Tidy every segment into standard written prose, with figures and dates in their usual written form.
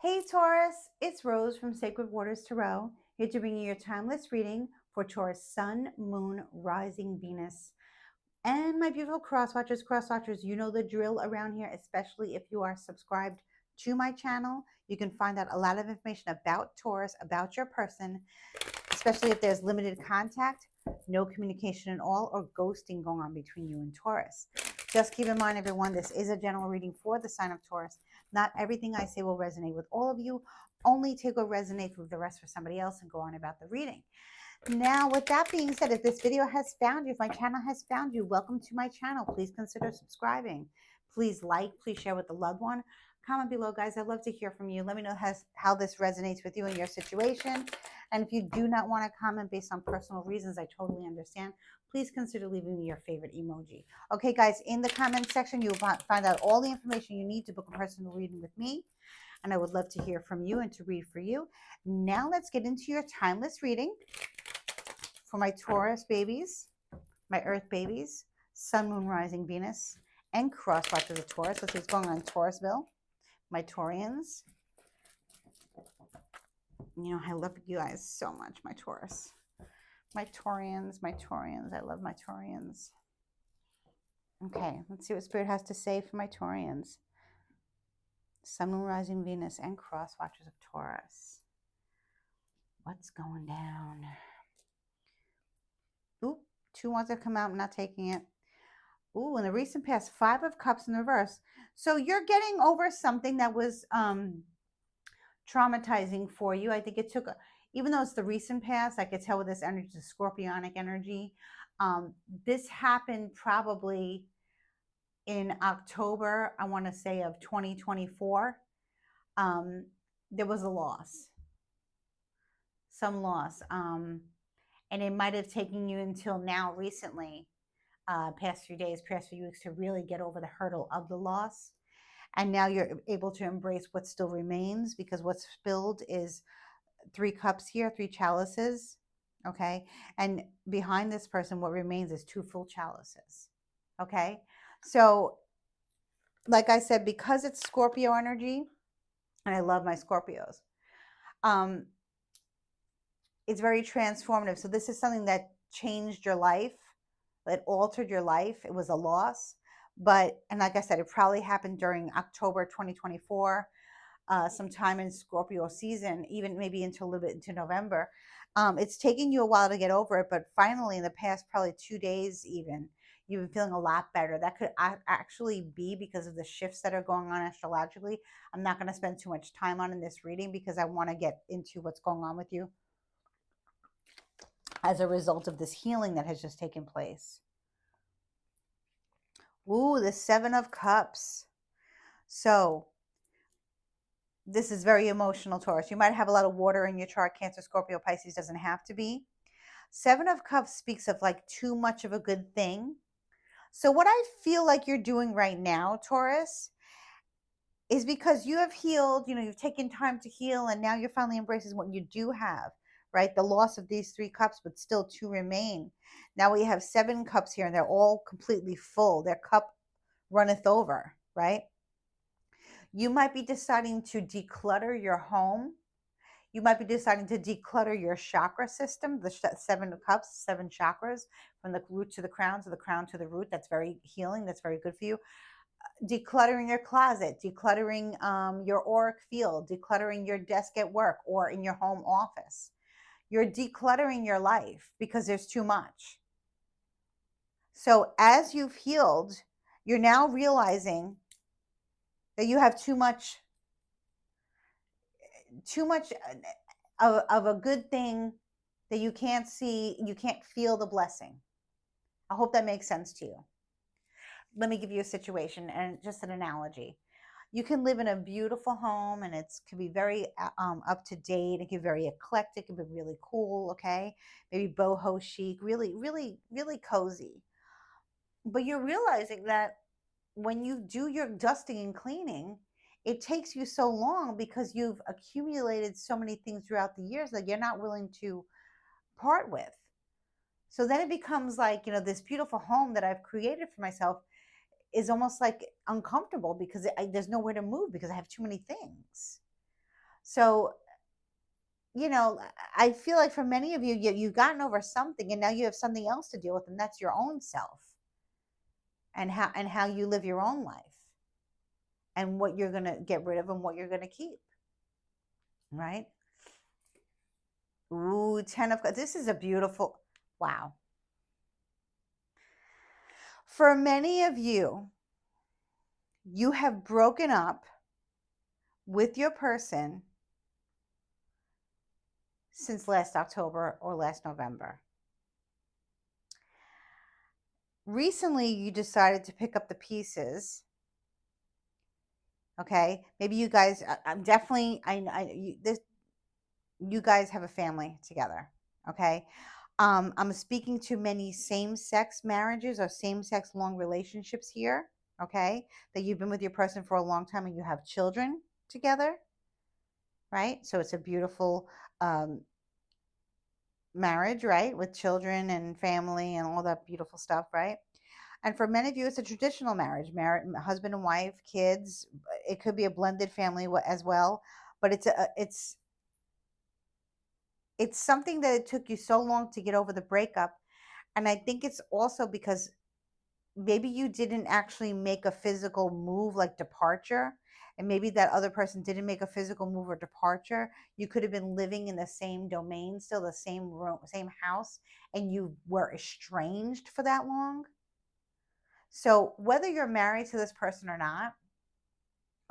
Hey Taurus, it's Rose from Sacred Waters Tarot, here to bring you your timeless reading for Taurus Sun, Moon, Rising Venus. And my beautiful crosswatchers, you know the drill around here, especially if you are subscribed to my channel. You can find out a lot of information about Taurus, about your person, especially if there's limited contact, no communication at all, or ghosting going on between you and Taurus. Just keep in mind, everyone, this is a general reading for the sign of Taurus. Not everything I say will resonate with all of you. Only take what resonates with the rest for somebody else and go on about the reading. Now, with that being said, if this video has found you, if my channel has found you, welcome to my channel. Please consider subscribing. Please like, please share with a loved one. Comment below, guys. I'd love to hear from you. Let me know how this resonates with you and your situation. And if you do not want to comment based on personal reasons, I totally understand. Please consider leaving me your favorite emoji. Okay, guys, in the comment section, you'll find out all the information you need to book a personal reading with me. And I would love to hear from you and to read for you. Now let's get into your timeless reading for my Taurus babies, my Earth babies, Sun, Moon, Rising, Venus, and cross watchers of Taurus. Let's see what's going on in Taurusville. My Taurians. You know, I love you guys so much, my Taurus. My Taurians. I love my Taurians. Okay, let's see what Spirit has to say for my Taurians. Sun, Moon, Rising, Venus, and cross watchers of Taurus. What's going down? Oop, 2 wants to come out. I'm not taking it. Ooh, in the recent past, 5 of Cups in reverse. So you're getting over something that was traumatizing for you. I think it took, even though it's the recent past, I could tell with this energy, the scorpionic energy. This happened probably in October, I want to say, of 2024. There was a loss, some loss. And it might have taken you until now recently, past few days, past few weeks, to really get over the hurdle of the loss. And now you're able to embrace what still remains, because what's spilled is 3 cups here, 3 chalices. Okay. And behind this person, what remains is 2 full chalices. Okay. So, like I said, because it's Scorpio energy, and I love my Scorpios, it's very transformative. So this is something that changed your life, that altered your life. It was a loss. But, and like I said, it probably happened during October 2024, sometime in Scorpio season, even maybe into a little bit into November. It's taking you a while to get over it, but finally, in the past probably 2 days even, you've been feeling a lot better. That could actually be because of the shifts that are going on astrologically. I'm not going to spend too much time on in this reading because I want to get into what's going on with you as a result of this healing that has just taken place. Ooh, the 7 of Cups. So this is very emotional, Taurus. You might have a lot of water in your chart. Cancer, Scorpio, Pisces, doesn't have to be. 7 of Cups speaks of like too much of a good thing. So what I feel like you're doing right now, Taurus, is because you have healed, you know, you've taken time to heal, and now you're finally embracing what you do have, right? The loss of these 3 cups, but still 2 remain. Now we have 7 cups here, and they're all completely full. Their cup runneth over, right? You might be deciding to declutter your home. You might be deciding to declutter your chakra system, the 7 of Cups, 7 chakras, from the root to the crown, to the crown to the root. That's very healing. That's very good for you. Decluttering your closet, decluttering your auric field, decluttering your desk at work or in your home office. You're decluttering your life because there's too much. So as you've healed, you're now realizing that you have too much of a good thing that you can't see, you can't feel the blessing. I hope that makes sense to you. Let me give you a situation and just an analogy. You can live in a beautiful home, and it can be very up to date. It can be very eclectic. It can be really cool. Okay, maybe boho chic, really, really, really cozy. But you're realizing that when you do your dusting and cleaning, it takes you so long because you've accumulated so many things throughout the years that you're not willing to part with. So then it becomes like, you know, this beautiful home that I've created for myself is almost like uncomfortable because there's nowhere to move because I have too many things. So, I feel like for many of you, you've gotten over something and now you have something else to deal with, and that's your own self and how you live your own life and what you're going to get rid of and what you're going to keep, right? Ooh, 10 of this is a beautiful, wow. For many of you, you have broken up with your person since last October or last November. Recently, you decided to pick up the pieces. Okay, maybe you guys. I'm definitely. You guys have a family together. Okay, I'm speaking to many same-sex marriages or same-sex long relationships here. Okay, that you've been with your person for a long time and you have children together. Right, so it's a beautiful um, marriage, right, with children and family and all that beautiful stuff, right? And for many of you, it's a traditional marriage, husband and wife, kids. It could be a blended family as well, but it's something that it took you so long to get over the breakup. And I think it's also because maybe you didn't actually make a physical move like departure, and maybe that other person didn't make a physical move or departure. You could have been living in the same domain, still the same room, same house, and you were estranged for that long. So whether you're married to this person or not,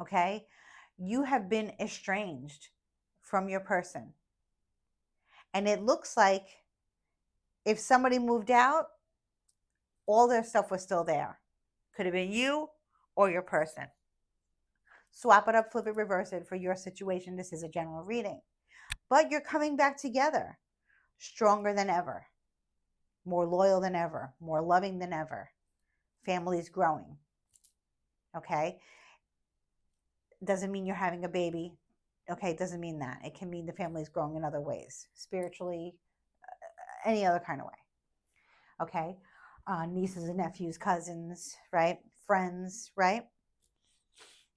okay, you have been estranged from your person. And it looks like if somebody moved out, all their stuff was still there. Could have been you or your person. Swap it up, flip it, reverse it for your situation. This is a general reading. But you're coming back together stronger than ever, more loyal than ever, more loving than ever. Family's growing. Okay? Doesn't mean you're having a baby. Okay, it doesn't mean that. It can mean the family's growing in other ways, spiritually, any other kind of way. Okay? Nieces and nephews, cousins, right? Friends, right?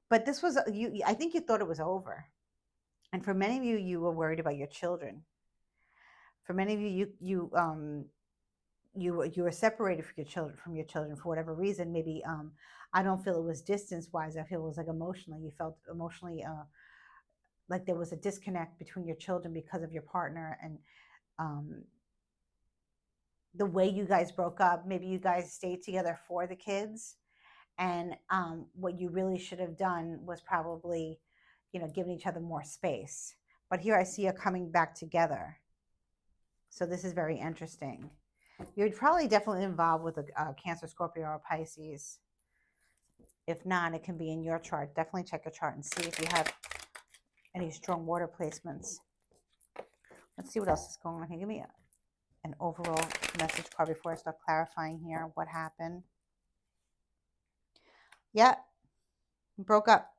But this was you. I think you thought it was over, and for many of you, you were worried about your children. For many of you, you were separated from your children for whatever reason. Maybe I don't feel it was distance wise. I feel it was like emotionally. You felt emotionally like there was a disconnect between your children because of your partner and um, the way you guys broke up. Maybe you guys stayed together for the kids, and what you really should have done was probably, giving each other more space. But here I see you coming back together. So this is very interesting. You're probably definitely involved with a Cancer, Scorpio, or Pisces. If not, it can be in your chart. Definitely check your chart and see if you have any strong water placements. Let's see what else is going on here. Give me an overall message card before I start clarifying here what happened. Yeah, broke up.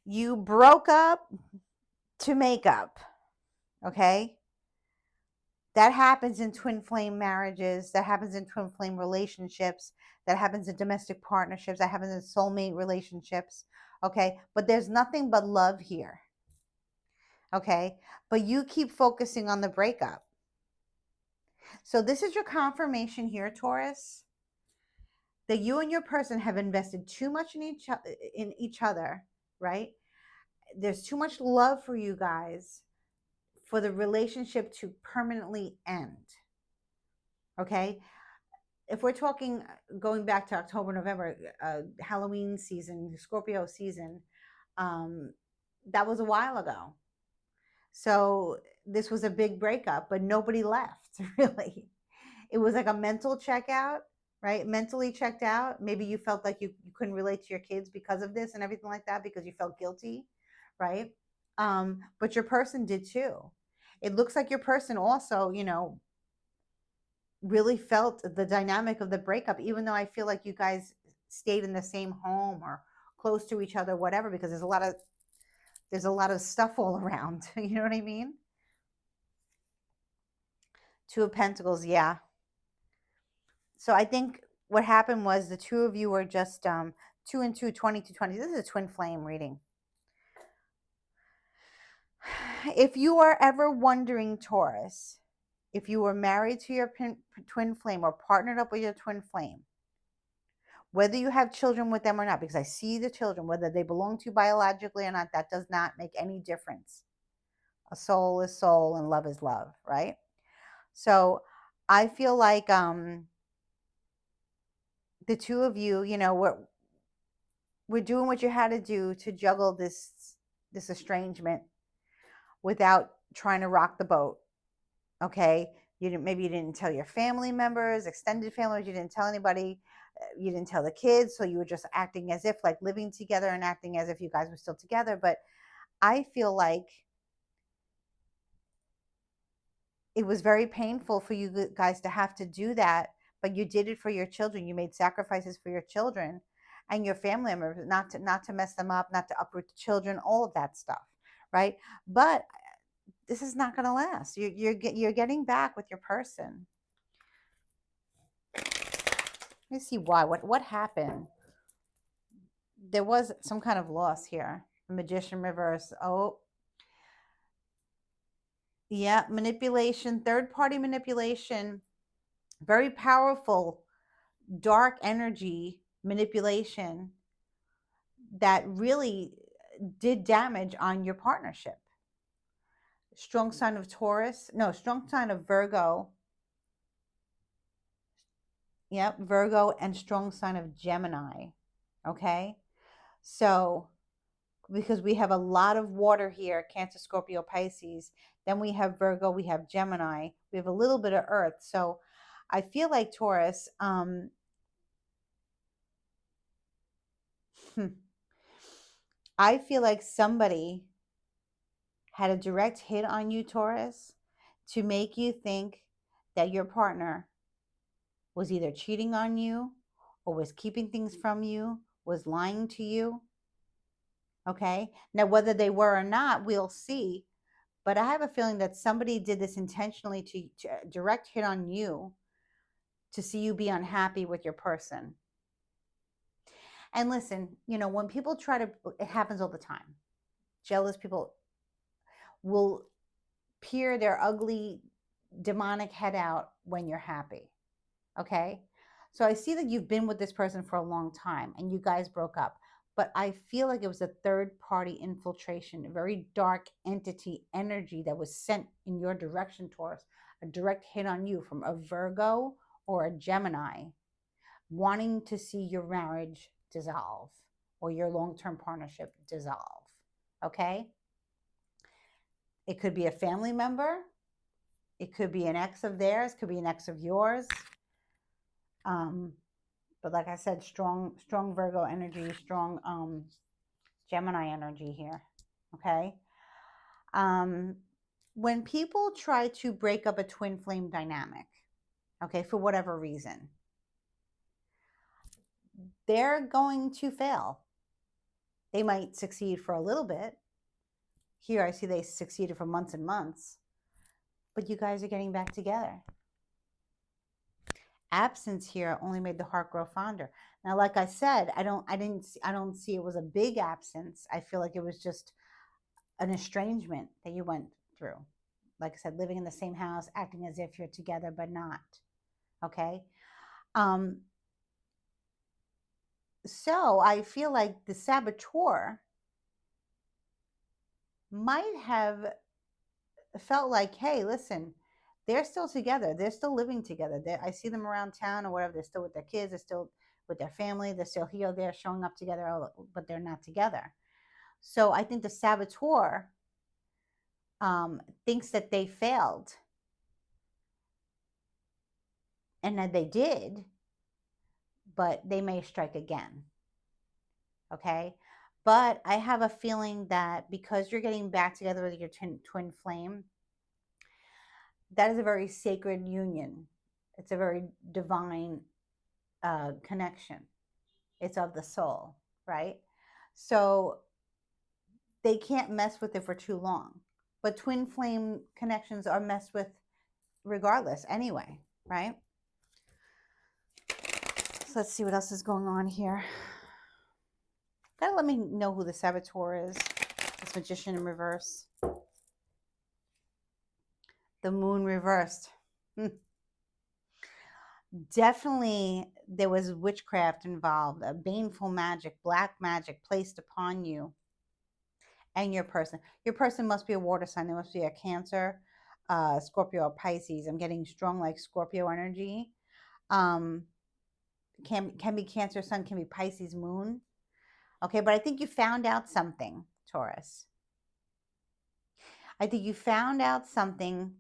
You broke up to make up, okay? That happens in twin flame marriages. That happens in twin flame relationships. That happens in domestic partnerships. That happens in soulmate relationships. Okay. But there's nothing but love here. Okay. But you keep focusing on the breakup. So this is your confirmation here, Taurus, that you and your person have invested too much in each other, right? There's too much love for you guys for the relationship to permanently end. Okay. If we're talking going back to October, November, Halloween season, Scorpio season, um, that was a while ago. So this was a big breakup, but nobody left really. It was like a mental checkout, right? Mentally checked out. Maybe you felt like you couldn't relate to your kids because of this and everything like that because you felt guilty, right? But your person did too. It looks like your person also, really felt the dynamic of the breakup, even though I feel like you guys stayed in the same home or close to each other, whatever, because there's a lot of stuff all around. You know what I mean? Two of Pentacles, yeah. So I think what happened was the two of you were just 2 and 2, 20 to 20. This is a twin flame reading. if you are ever wondering, Taurus, if you were married to your twin flame or partnered up with your twin flame, whether you have children with them or not, because I see the children, whether they belong to you biologically or not, that does not make any difference. A soul is soul and love is love, right? So I feel like the two of you, we're doing what you had to do to juggle this estrangement without trying to rock the boat. Okay, maybe you didn't tell your family members, extended families, you didn't tell anybody, you didn't tell the kids, so you were just acting as if like living together and acting as if you guys were still together. But I feel like it was very painful for you guys to have to do that, but you did it for your children. You made sacrifices for your children and your family members, not to mess them up, not to uproot the children, all of that stuff, right? But this is not going to last. You're getting back with your person. Let me see why. What happened? There was some kind of loss here. Magician reverse. Oh, yeah, manipulation, third party manipulation, very powerful dark energy manipulation that really did damage on your partnership. Strong sign of Taurus, no, strong sign of Virgo. Yep, Virgo, and strong sign of Gemini. Okay, so because we have a lot of water here, Cancer, Scorpio, Pisces, then we have Virgo, we have Gemini, we have a little bit of Earth. So I feel like Taurus, I feel like somebody had a direct hit on you, Taurus, to make you think that your partner was either cheating on you or was keeping things from you, was lying to you. Okay. Now, whether they were or not, we'll see. But I have a feeling that somebody did this intentionally to direct hit on you to see you be unhappy with your person. And listen, when people try to, it happens all the time. Jealous people will peer their ugly demonic head out when you're happy. Okay. So I see that you've been with this person for a long time and you guys broke up, but I feel like it was a third party infiltration, a very dark entity energy that was sent in your direction, Taurus, a direct hit on you from a Virgo or a Gemini wanting to see your marriage dissolve or your long-term partnership dissolve. Okay. It could be a family member. It could be an ex of theirs, could be an ex of yours. But like I said, strong Virgo energy, strong Gemini energy here. Okay. When people try to break up a twin flame dynamic, okay, for whatever reason, they're going to fail. They might succeed for a little bit. Here I see they succeeded for months and months, but you guys are getting back together. Absence here only made the heart grow fonder. Now, like I said, I don't see it was a big absence. I feel like it was just an estrangement that you went through. Like I said, living in the same house, acting as if you're together, but not. Okay. So I feel like the saboteur might have felt like, hey, listen, they're still together. They're still living together. I see them around town or whatever. They're still with their kids. They're still with their family. They're still here. They're showing up together, but they're not together. So I think the saboteur thinks that they failed, and that they did, but they may strike again. Okay. But I have a feeling that because you're getting back together with your twin flame, that is a very sacred union. It's a very divine connection. It's of the soul, right? So they can't mess with it for too long. But twin flame connections are messed with regardless anyway, right? So let's see what else is going on here. Gotta let me know who the saboteur is. This magician in reverse. The moon reversed. Definitely there was witchcraft involved, a baneful magic, black magic placed upon you and your person. Your person must be a water sign. They must be a Cancer, Scorpio, or Pisces. I'm getting strong like Scorpio energy. Um, can be Cancer sun, can be Pisces moon. Okay, but I think you found out something, Taurus. I think you found out something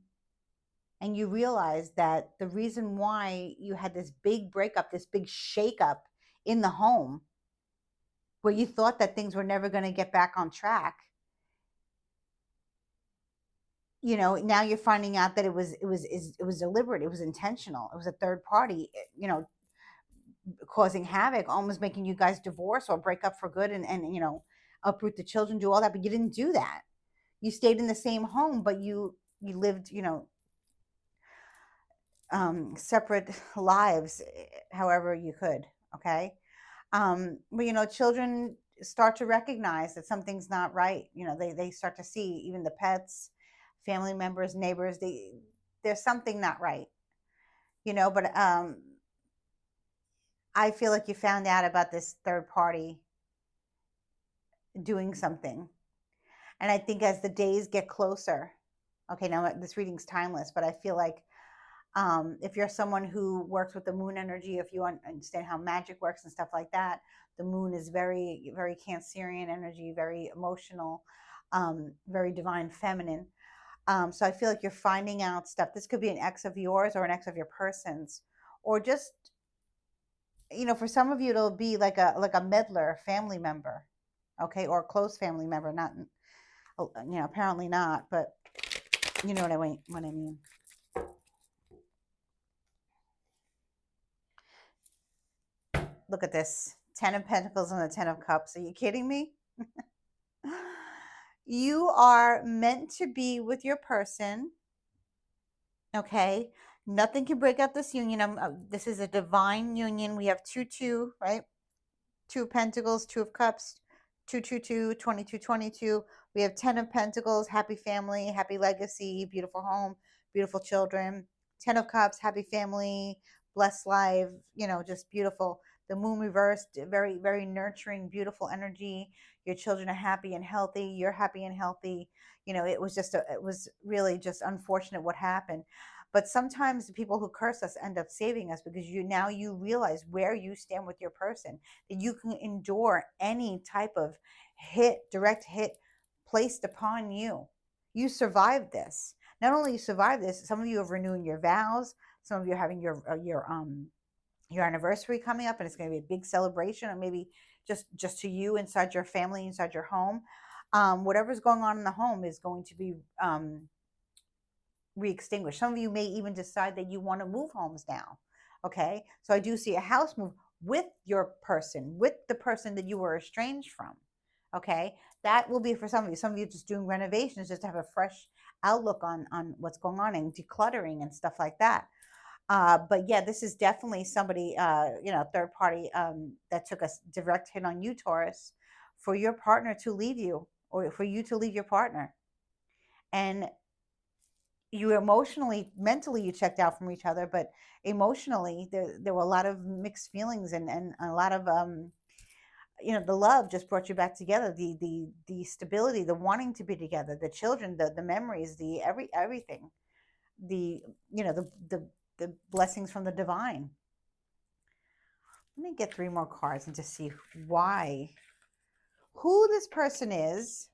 and you realized that the reason why you had this big breakup, this big shakeup in the home, where you thought that things were never going to get back on track, now you're finding out that it was deliberate, it was intentional, it was a third party, causing havoc, almost making you guys divorce or break up for good, and uproot the children, do all that, but you didn't do that. You stayed in the same home, but you lived, separate lives, however you could. Okay. But children start to recognize that something's not right. They start to see, even the pets, family members, neighbors, there's something not right. But I feel like you found out about this third party doing something. And I think as the days get closer, okay, now this reading's timeless, but I feel like if you're someone who works with the moon energy, if you understand how magic works and stuff like that, the moon is very, very Cancerian energy, very emotional, very divine feminine. So I feel like you're finding out stuff. This could be an ex of yours or an ex of your person's, or just, for some of you, it'll be like a meddler family member, okay, or a close family member. Not, apparently not, but you know what I mean. Look at this. 10 of Pentacles and the 10 of Cups. Are you kidding me? You are meant to be with your person. Okay. Nothing can break up this union. This is a divine union. We have 2-2, right? 2 of Pentacles, 2 of Cups, 222, 2222. We have 10 of Pentacles, happy family, happy legacy, beautiful home, beautiful children. 10 of Cups, happy family, blessed life, just beautiful. The moon reversed, very, very nurturing, beautiful energy. Your children are happy and healthy. You're happy and healthy. It was really just unfortunate what happened. But sometimes the people who curse us end up saving us, because you realize where you stand with your person, that you can endure any type of direct hit placed upon you. You survived this. Not only you survived this, some of you have renewed your vows. Some of you are having your anniversary coming up, and it's going to be a big celebration, or maybe just to you, inside your family, inside your home. Whatever's going on in the home is going to be re-extinguished. Some of you may even decide that you want to move homes now. Okay, so I do see a house move with your person, with the person that you were estranged from. Okay, that will be for some of you. Some of you just doing renovations just to have a fresh outlook on what's going on, and decluttering and stuff like that. But yeah, this is definitely somebody, third party, that took a direct hit on you, Taurus, for your partner to leave you, or for you to leave your partner. And you emotionally, mentally, you checked out from each other, but emotionally, there were a lot of mixed feelings, and a lot of, the love just brought you back together. The stability, the wanting to be together, the children, the memories, everything, the the blessings from the divine. Let me get 3 more cards and just see who this person is,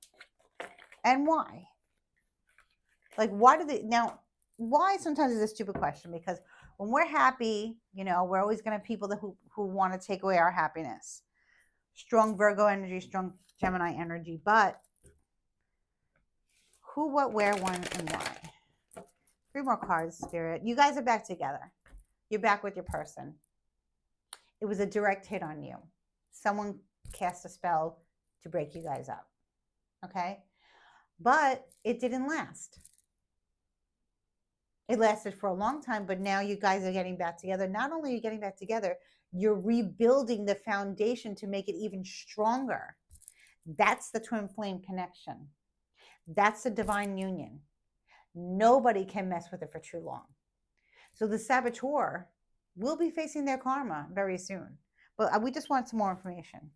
and why. Like, why do they now? Why sometimes is a stupid question, because when we're happy, we're always going to have people who want to take away our happiness. Strong Virgo energy, strong Gemini energy, but who, what, where, when, and why. 3 more cards, Spirit. You guys are back together. You're back with your person. It was a direct hit on you. Someone cast a spell to break you guys up. Okay? But it didn't last. It lasted for a long time, but now you guys are getting back together. Not only are you getting back together, you're rebuilding the foundation to make it even stronger. That's the twin flame connection. That's the divine union. Nobody can mess with it for too long. So the saboteur will be facing their karma very soon. But we just want some more information.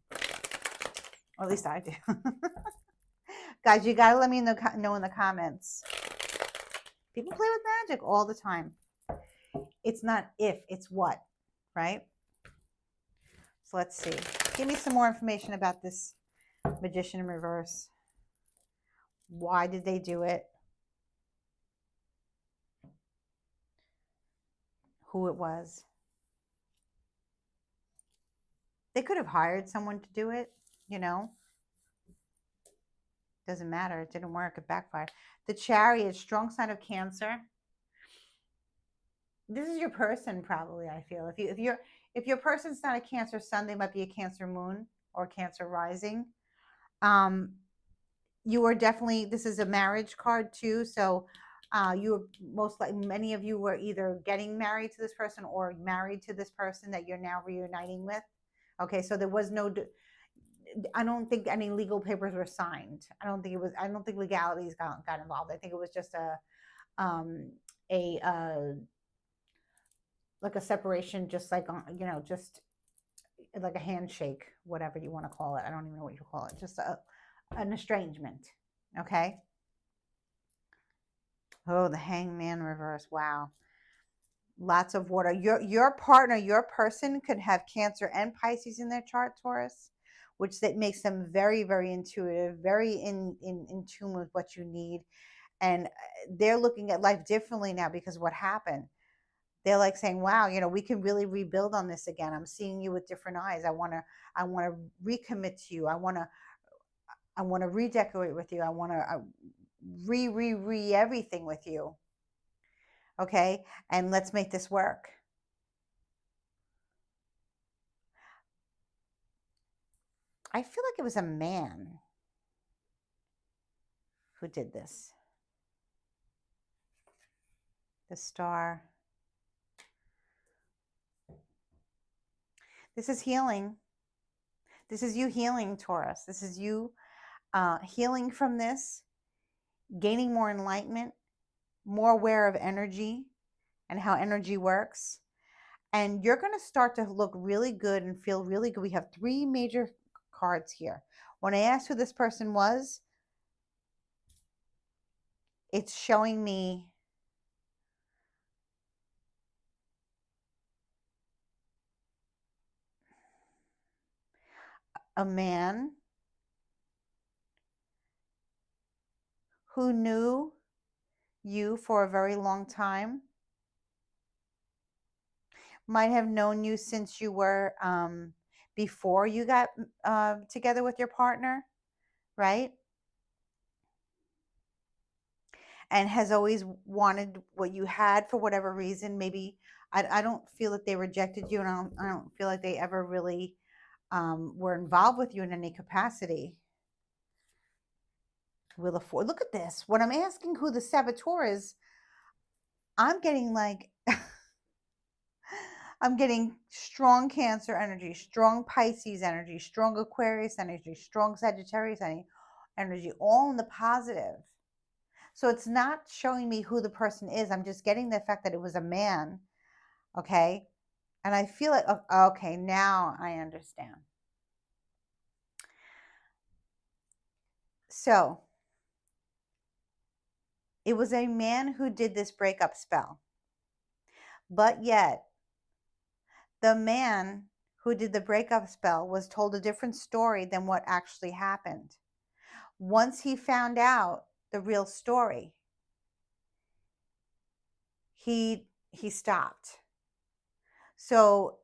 Or at least I do. Guys, you got to let me know in the comments. People play with magic all the time. It's not if, it's what, right? So let's see. Give me some more information about this Magician in reverse. Why did they do it? Who it was. They could have hired someone to do it, you know. Doesn't matter. It didn't work. It backfired. The Chariot, strong sign of Cancer. This is your person, probably. I feel if your person's not a Cancer sun, they might be a Cancer moon or Cancer rising. You are definitely. This is a marriage card too, so you were most likely, many of you were either getting married to this person or married to this person that you're now reuniting with. Okay, so there was no. I don't think any legal papers were signed. I don't think legalities got involved. I think it was just a like a separation, just like just like a handshake, whatever you want to call it. I don't even know what you call it. Just an estrangement. Okay. Oh, the Hangman reverse. Wow. Lots of water. Your partner, your person could have Cancer and Pisces in their chart, Taurus, which that makes them very, very intuitive, very in tune with what you need. And they're looking at life differently now because of what happened. They're like saying, wow, we can really rebuild on this again. I'm seeing you with different eyes. I want to recommit to you. I want to redecorate with you. I want to re everything with you. Okay. And let's make this work. I feel like it was a man who did this. The Star. This is healing. This is you healing, Taurus. This is you healing from this, gaining more enlightenment, more aware of energy and how energy works. And you're going to start to look really good and feel really good. We have 3 major cards here. When I asked who this person was, it's showing me a man who knew you for a very long time, might have known you since you were before you got together with your partner, right? And has always wanted what you had for whatever reason. Maybe I don't feel that they rejected you, and I don't feel like they ever really were involved with you in any capacity. Wheel of Fortune. Look at this. When I'm asking who the saboteur is, I'm getting like I'm getting strong Cancer energy, strong Pisces energy, strong Aquarius energy, strong Sagittarius energy, all in the positive. So it's not showing me who the person is. I'm just getting the fact that it was a man. Okay. And I feel like, okay, now I understand. So it was a man who did this breakup spell. But yet, the man who did the breakup spell was told a different story than what actually happened. Once he found out the real story, he stopped. So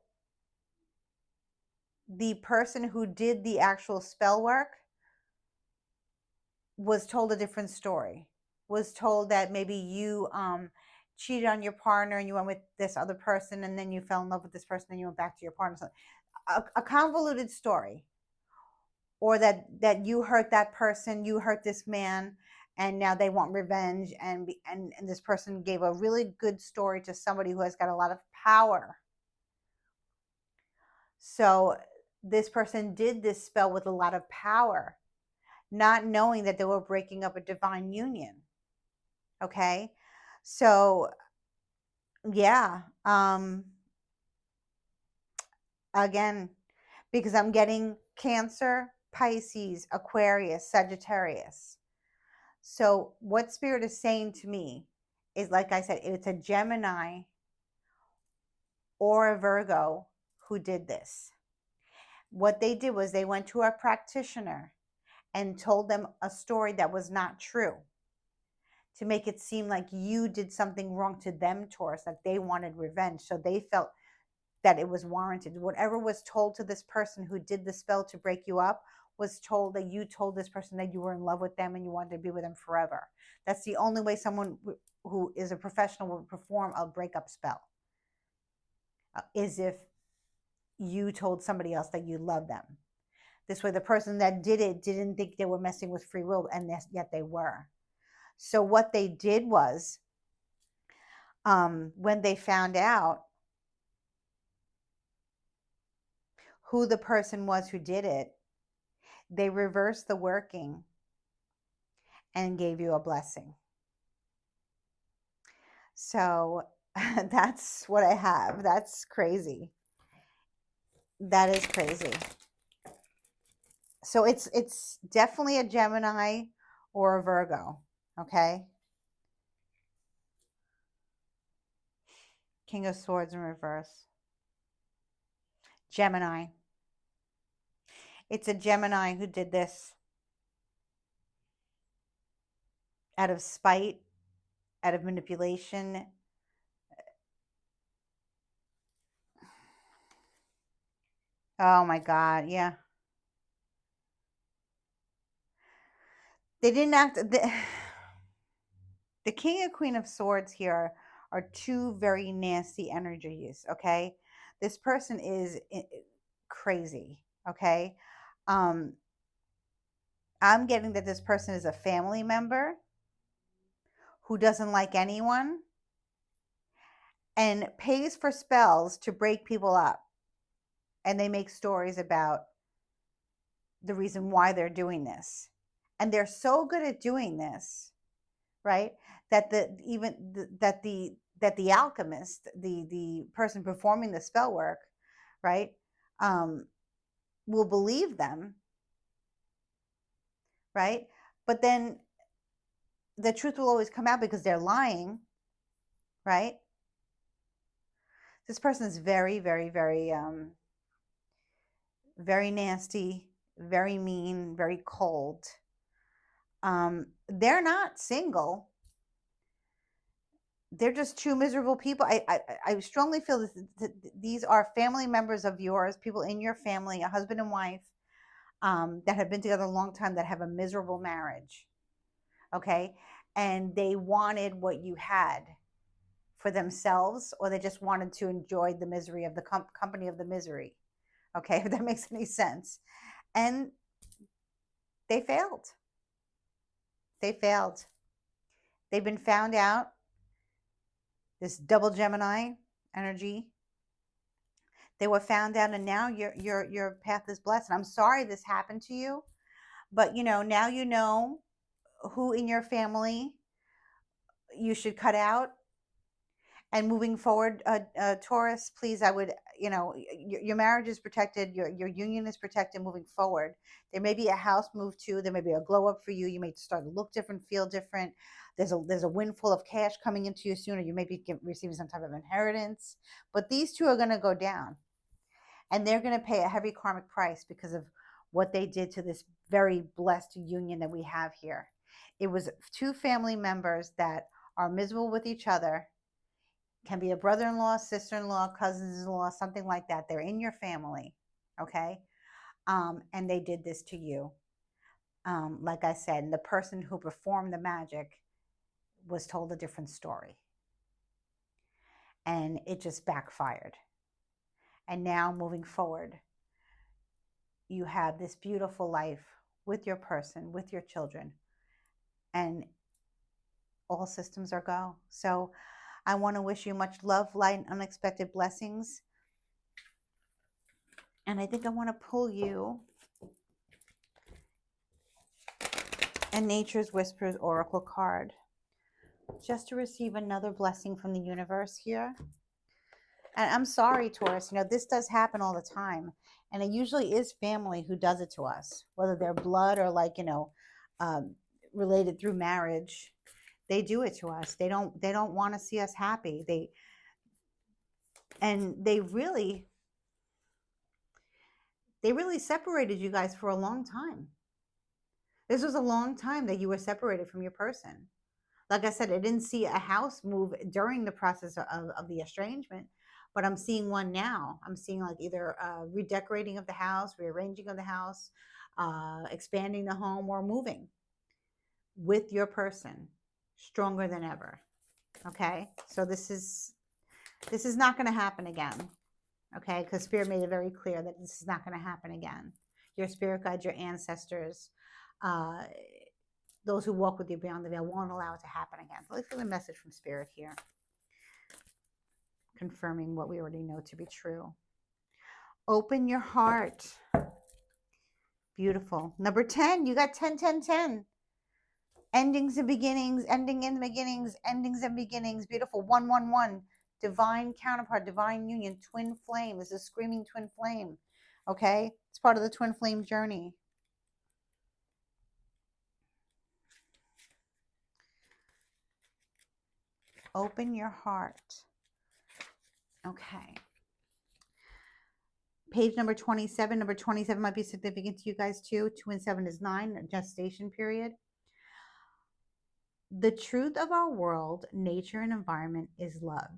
the person who did the actual spell work was told a different story. Was told that maybe you cheated on your partner and you went with this other person, and then you fell in love with this person and you went back to your partner. So a convoluted story. Or that you hurt that person, you hurt this man, and now they want revenge, and this person gave a really good story to somebody who has got a lot of power. So this person did this spell with a lot of power, not knowing that they were breaking up a divine union. Okay. So yeah. Again, because I'm getting Cancer, Pisces, Aquarius, Sagittarius. So what Spirit is saying to me is, like I said, it's a Gemini or a Virgo who did this. What they did was they went to a practitioner and told them a story that was not true to make it seem like you did something wrong to them, Taurus, that they wanted revenge. So they felt that it was warranted. Whatever was told to this person who did the spell to break you up was told that you told this person that you were in love with them and you wanted to be with them forever. That's the only way someone who is a professional would perform a breakup spell, is if you told somebody else that you love them. This way, the person that did it didn't think they were messing with free will, and yet they were. So what they did was, when they found out who the person was who did it, they reversed the working and gave you a blessing. So that's what I have. That's crazy. That is crazy. So it's definitely a Gemini or a Virgo, okay? King of Swords in reverse. Gemini. It's a Gemini who did this out of spite, out of manipulation. Oh my God, yeah. They didn't act. The King and Queen of Swords here are two very nasty energies, okay? This person is crazy, okay? Um, I'm getting that this person is a family member who doesn't like anyone and pays for spells to break people up. And they make stories about the reason why they're doing this. And they're so good at doing this, right? That the alchemist, the person performing the spell work, right, um, will believe them, right? But then the truth will always come out because they're lying, right? This person is very, very, very, very nasty, very mean, very cold. They're not single. They're just two miserable people. I strongly feel that these are family members of yours, people in your family, a husband and wife, that have been together a long time, that have a miserable marriage. Okay. And they wanted what you had for themselves, or they just wanted to enjoy the misery of the company of the misery. Okay. If that makes any sense. And they failed. They failed. They've been found out. This double Gemini energy. They were found out, and now your path is blessed. And I'm sorry this happened to you, but now you know who in your family you should cut out. And moving forward, Taurus, please, I would, your marriage is protected, your union is protected moving forward. There may be a house move too. There may be a glow up for you. You may start to look different, feel different. There's a windfall of cash coming into you sooner. You may be receiving some type of inheritance. But these two are going to go down, and they're going to pay a heavy karmic price because of what they did to this very blessed union that we have here. It was two family members that are miserable with each other. Can be a brother-in-law, sister-in-law, cousins-in-law, something like that. They're in your family, okay? And they did this to you. Like I said, the person who performed the magic was told a different story. And it just backfired. And now moving forward, you have this beautiful life with your person, with your children, and all systems are go. So I want to wish you much love, light, and unexpected blessings. And I think I want to pull you a Nature's Whispers Oracle card. just to receive another blessing from the universe here. And I'm sorry, Taurus, this does happen all the time. And it usually is family who does it to us, whether they're blood or like, um, related through marriage. They do it to us. They don't want to see us happy. They really separated you guys for a long time. This was a long time that you were separated from your person. Like I said, I didn't see a house move during the process of the estrangement, but I'm seeing one now. I'm seeing like either redecorating of the house, rearranging of the house, expanding the home, or moving with your person stronger than ever. Okay, so this is not going to happen again. Okay, because Spirit made it very clear that this is not going to happen again. Your spirit guides, your ancestors, uh, those who walk with you beyond the veil won't allow it to happen again. So let's get a message from Spirit here, confirming what we already know to be true. Open your heart. Beautiful. Number 10, you got 10, 10, 10. Endings and beginnings, ending in beginnings, endings and beginnings. Beautiful. 1, 1, 1. Divine counterpart, divine union, twin flame. This is screaming twin flame. Okay? It's part of the twin flame journey. Open your heart. Okay. Page number 27. Number 27 might be significant to you guys too. 2 and 7 is 9, a gestation period. The truth of our world, nature, and environment is love.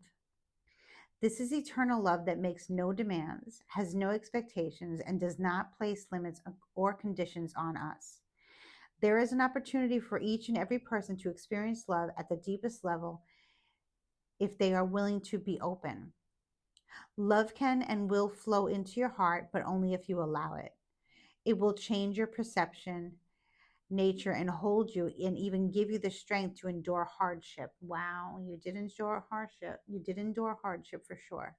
This is eternal love that makes no demands, has no expectations, and does not place limits or conditions on us. There is an opportunity for each and every person to experience love at the deepest level if they are willing to be open. Love can and will flow into your heart, but only if you allow it. It will change your perception, nature, and hold you and even give you the strength to endure hardship. Wow, you did endure hardship. You did endure hardship for sure.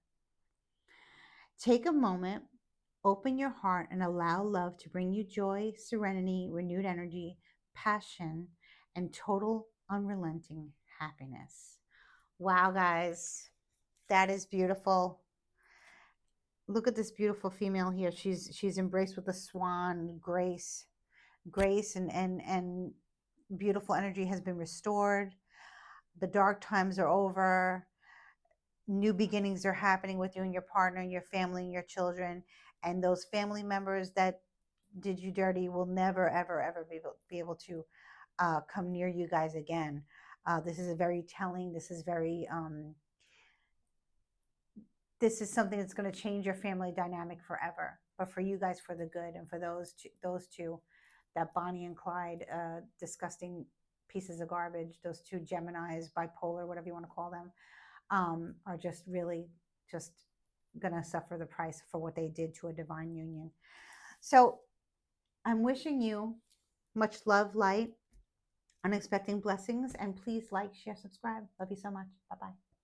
Take a moment, open your heart, and allow love to bring you joy, serenity, renewed energy, passion, and total unrelenting happiness. Wow, guys, that is beautiful. Look at this beautiful female here. She's embraced with the swan, grace, and beautiful energy has been restored. The dark times are over. New beginnings are happening with you and your partner and your family and your children. And those family members that did you dirty will never, ever, ever be able to come near you guys again. This is very telling. This is something that's going to change your family dynamic forever. But for you guys, for the good, and for those two, that Bonnie and Clyde, disgusting pieces of garbage, those two Geminis, bipolar, whatever you want to call them, are just really just going to suffer the price for what they did to a divine union. So I'm wishing you much love, light, unexpected blessings, and please like, share, subscribe. Love you so much. Bye-bye.